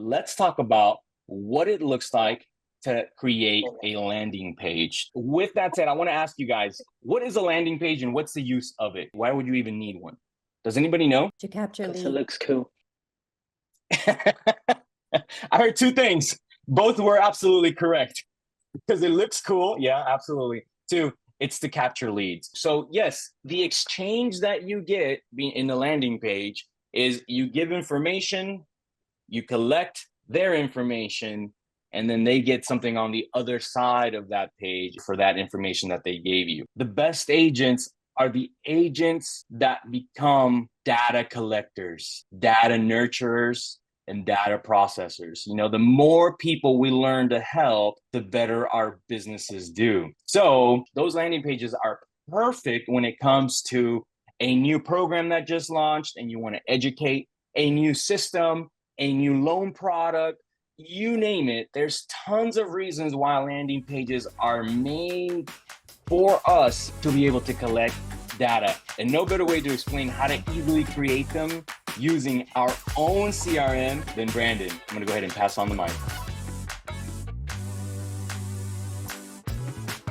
let's talk about what it looks like to create a landing page. With that said, I want to ask you guys, what is a landing page and what's the use of it? Why would you even need one? Does anybody know? To capture Because leads. it looks cool. I heard two things. Both were absolutely correct. Because it looks cool. Yeah, absolutely. Two, it's to capture leads. So yes, the exchange that you get in the landing page is you give information, you collect their information, and then they get something on the other side of that page for that information that they gave you. The best agents are the agents that become data collectors, data nurturers, and data processors. You know, the more people we learn to help, the better our businesses do. So those landing pages are perfect when it comes to a new program that just launched and you want to educate, a new system, a new loan product, you name it. There's tons of reasons why landing pages are made for us to be able to collect data. And no better way to explain how to easily create them using our own CRM than Brandon. I'm gonna go ahead and pass on the mic.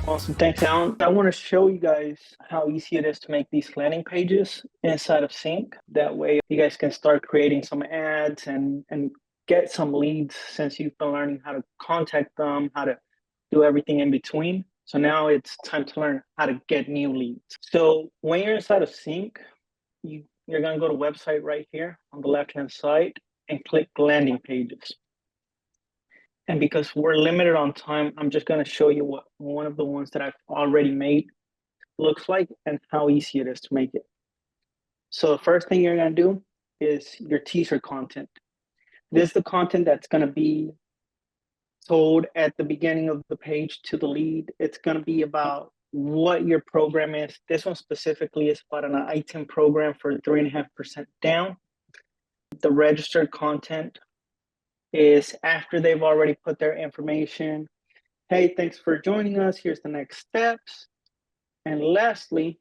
Awesome, thanks, Alan. I want to show you guys how easy it is to make these landing pages inside of CINC. That way you guys can start creating some ads and get some leads, since you've been learning how to contact them, how to do everything in between. So now it's time to learn how to get new leads. So when you're inside of CINC, you're going to go to website right here on the left-hand side and click landing pages. And because we're limited on time, I'm just going to show you what one of the ones that I've already made looks like and how easy it is to make it. So the first thing you're going to do is your teaser content. This is the content that's going to be told at the beginning of the page to the lead. It's going to be about what your program is. This one specifically is about an item program for 3.5% down. The registered content is after they've already put their information. Hey, thanks for joining us. Here's the next steps. And lastly,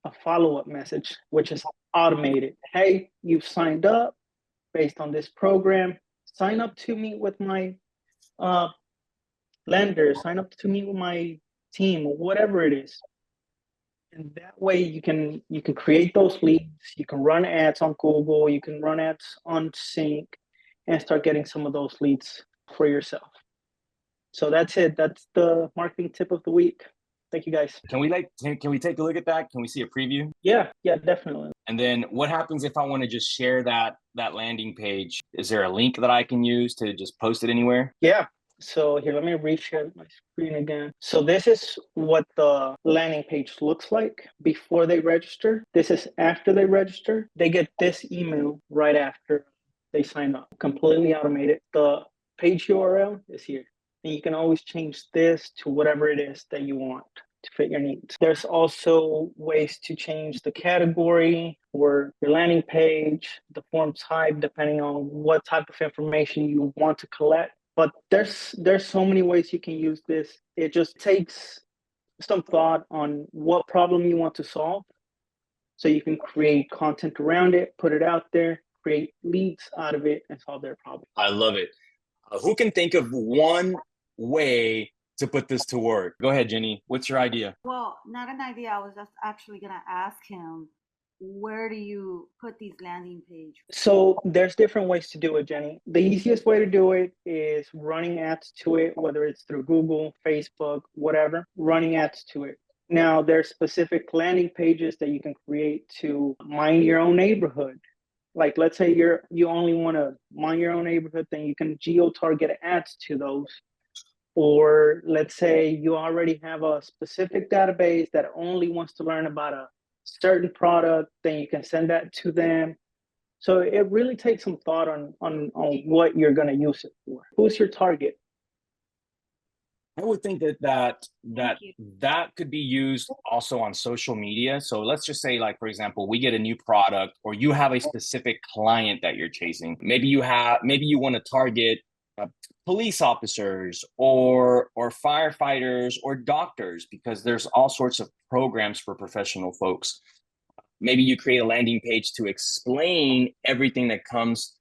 a follow-up message, which is automated. Hey, you've signed up based on this program. Sign up to meet with my lender. Sign up to meet with my team, or whatever it is. And that way you can create those leads. You can run ads on Google. You can run ads on CINC and start getting some of those leads for yourself. So that's it. That's the marketing tip of the week. Thank you, guys. Can we take a look at that? Can we see a preview? Yeah, definitely. And then what happens if I want to just share that landing page? Is there a link that I can use to just post it anywhere? Yeah. So here, let me reshare my screen again. So this is what the landing page looks like before they register. This is after they register. They get this email right after they sign up, completely automated. The page URL is here. And you can always change this to whatever it is that you want to fit your needs. There's also ways to change the category or your landing page, the form type, depending on what type of information you want to collect. But there's so many ways you can use this. It just takes some thought on what problem you want to solve. So you can create content around it, put it out there, create leads out of it, and solve their problem. I love it. Who can think of one way to put this to work? Go ahead, Jenny. What's your idea? Well, not an idea. I was just actually going to ask him, where do you put these landing pages? So there's different ways to do it, Jenny. The easiest way to do it is running ads to it, whether it's through Google, Facebook, whatever, running ads to it. Now, there's specific landing pages that you can create to mind your own neighborhood. Like, let's say you only want to mind your own neighborhood, then you can geo-target ads to those. Or let's say you already have a specific database that only wants to learn about a certain product, then you can send that to them. So it really takes some thought on what you're going to use it for. Who's your target? I would think that could be used also on social media. So let's just say, like, for example, we get a new product, or you have a specific client that you're chasing. Maybe you want to target police officers or firefighters or doctors, because there's all sorts of programs for professional folks. Maybe you create a landing page to explain everything that comes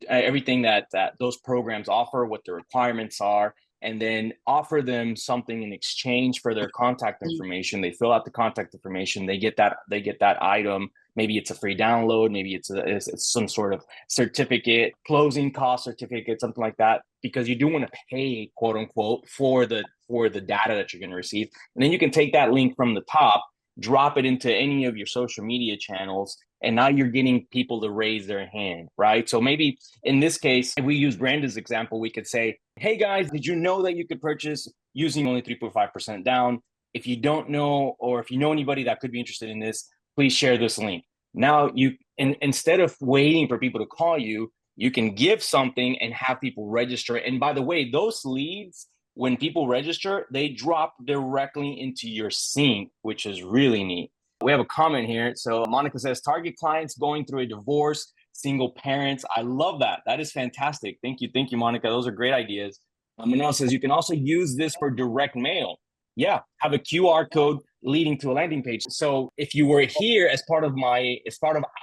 everything that those programs offer, what the requirements are, and then offer them something in exchange for their contact information. They fill out the contact information, they get that item. Maybe it's a free download, maybe it's some sort of certificate, closing cost certificate, something like that, because you do want to pay, quote unquote, for the data that you're going to receive. And then you can take that link from the top, drop it into any of your social media channels, and now you're getting people to raise their hand, right? So maybe in this case, if we use Brandon's example, we could say, hey guys, did you know that you could purchase using only 3.5% down? If you don't know, or if you know anybody that could be interested in this, please share this link. Now instead of waiting for people to call you, you can give something and have people register. And by the way, those leads, when people register, they drop directly into your CINC, which is really neat. We have a comment here. So Monica says, target clients going through a divorce, single parents. I love that. That is fantastic. Thank you, Monica. Those are great ideas. Manel says, you can also use this for direct mail. Yeah, have a QR code leading to a landing page. So if you were here as part of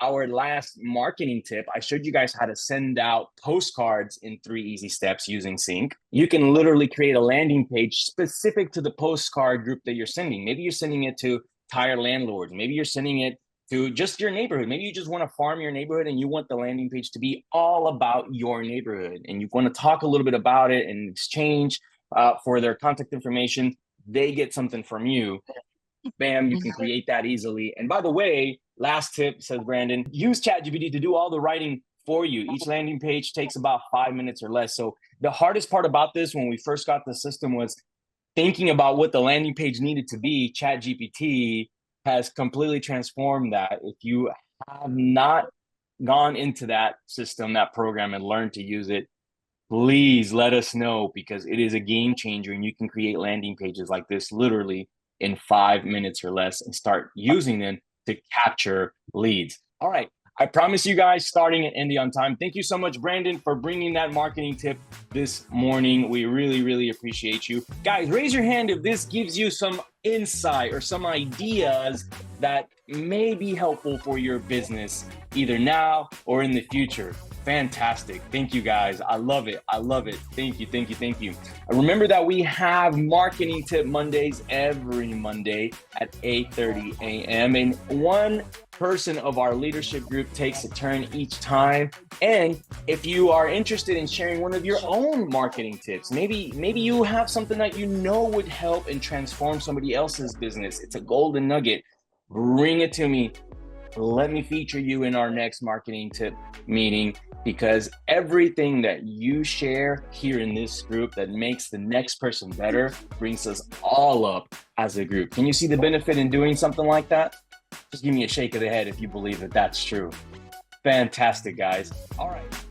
our last marketing tip, I showed you guys how to send out postcards in 3 easy steps using CINC. You can literally create a landing page specific to the postcard group that you're sending. Maybe you're sending it to tire landlords. Maybe you're sending it to just your neighborhood. Maybe you just want to farm your neighborhood and you want the landing page to be all about your neighborhood. And you want to talk a little bit about it and exchange for their contact information. They get something from you. Bam, you can create that easily. And by the way, last tip, says Brandon, use ChatGPT to do all the writing for you. Each landing page takes about 5 minutes or less. So the hardest part about this when we first got the system was thinking about what the landing page needed to be. ChatGPT has completely transformed that. If you have not gone into that system, that program, and learned to use it, please let us know, because it is a game changer and you can create landing pages like this literally in 5 minutes or less and start using them to capture leads. All right. I promise you guys, starting and ending on time. Thank you so much, Brandon, for bringing that marketing tip this morning. We really, really appreciate you. Guys, raise your hand if this gives you some insight or some ideas that may be helpful for your business, either now or in the future. Fantastic. Thank you, guys. I love it. Thank you. Remember that we have Marketing Tip Mondays every Monday at 8:30 a.m. And one person of our leadership group takes a turn each time. And if you are interested in sharing one of your own marketing tips, maybe you have something that you know would help and transform somebody else's business. It's a golden nugget. Bring it to me. Let me feature you in our next marketing tip meeting, because everything that you share here in this group that makes the next person better brings us all up as a group. Can you see the benefit in doing something like that? Just give me a shake of the head if you believe that that's true. Fantastic, guys. All right.